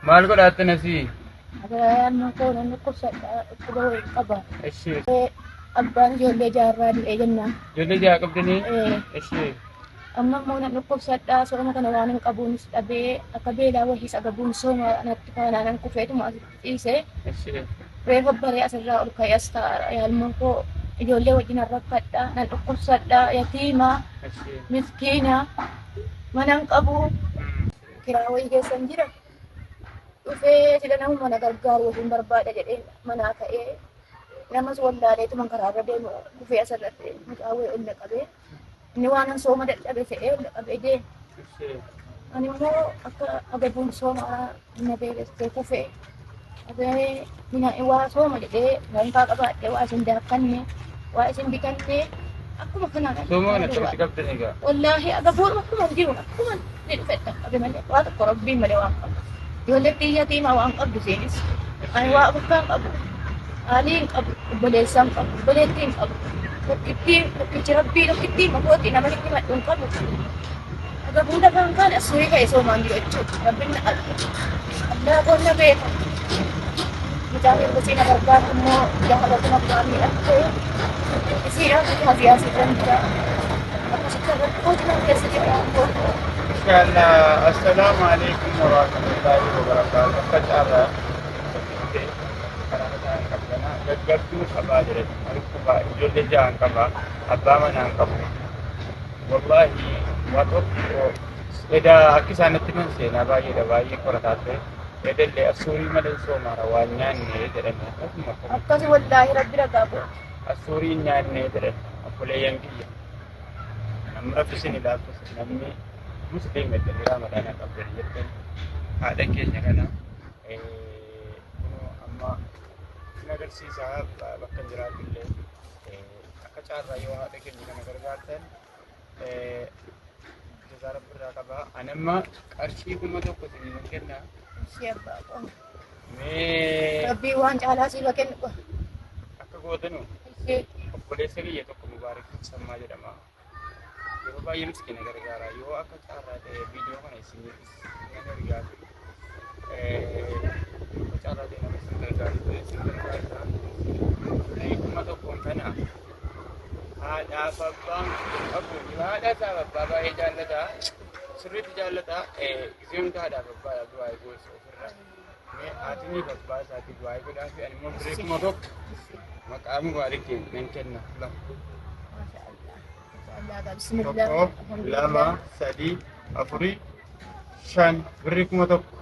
maal godhaatte nasii? Agaraan koo namni quba wayii qaba. Ishee Abbaan ijoollee jaarraa du'ee jennaan. ijoollee ja'a qabdanii? Ishee Amma immoo nan dhukkubsadhaa sooma kana waan hin qabuunis dhabee akka beelaa wayiis agabuun sooma natti kaanaan kufeetuma asitti dhiisee ishee reefa baree asirraa ol ka'ee as taa'aa yaalman koo ijoollee wajjin rakkadhaa nan dhukkubsadhaa yatiimaa ishee miskiinaa mana hin qabu kiraa wayii keessan jira dhufee sila namuma na gargaaru wajjin barbaada jedhee manaa ka'ee namas wallaaleetuma karaarra deemu kufee asirratti mucaa wayii ol qabee inni waan sooma dadhabe fe'ee ol qabee deemu. ishee Ani immoo akka agabuun sooma na beelestee kufee waa sooma jedhee wantaa qabaadhee waa isin daakkanne waa isin bitanne akkuma kanaan sooma kana akkamitti qabdanii gaa? wallaahi agabuun akkuma jiru akkuma ni dhufedha qabe malee waa tokko rabbiin malee waan qabu ijoollee biyya tiimaa waan qabdu seenis ani waa bakkaan qabu haalii hin qabu obboleessaan qabu obboleettii hin qabu tokkichi rabbii tokkittii makooti nama itti madhuun qabu agabuun dhagaan kaan asurii ka'e soomaan jiru jechuudha rabbiin na allaa boonna beeka Mujahid bersina berkat semua jahat kena kami aku isi ya biasa dan juga aku suka berkut dengan kesedihan aku. Insyaallah. Assalamualaikum warahmatullahi wabarakatuh. Kacara gaggabduu qabaa jedhani alkuba ijoollee ja'an qaba abbaa manaan qabu wallaahi waa tokko edaa akka isaanitti man seenaa baay'eedha baay'ee qorataa ta'e edallee asuurii malee soomaara waan nyaannee jedhani akkasuma Akkasi wallaahi rabbi ragaabu asuurii nyaannee jedhani obboleeyyan kiyya namni raffisini laaftus namni musliima jedhanii raamadaanaa qabdani jettan haadha keenya kana amma agarsiisaa bakka jiraatullee akka caarraa yoo haadha keenya kana gargaartan jazaa rabbi irraa qabaa. Ani amma qarshii kuma tokko isin kennaa. si abbaa qon Mee rabbi waan caalaa siif kennu qon akka gootanu si obboleessa biyya tokko Mubaarak Sammaa jedhama. Yeroo baay'ee miskiina gargaara. Yoo akka caarraa ta'e viidiyoo kana isin gargaartu caarraa ta'e nama isin gargaartu isin gargaarta. Kuma tokkoon kana haadhaaf abbaan qabu haadha isaa abbaa baay'ee jaallata sirriitti jaallata gisee hunda haadhaaf abbaa du'aa gosa ofirraa mee haatini abbaa isaati du'aa godhaa fi ani immoo biree kuma tokko maqaa Mubaarakiin nan kenna bismillah tokko lama sadii afurii shan birrii kuma tokko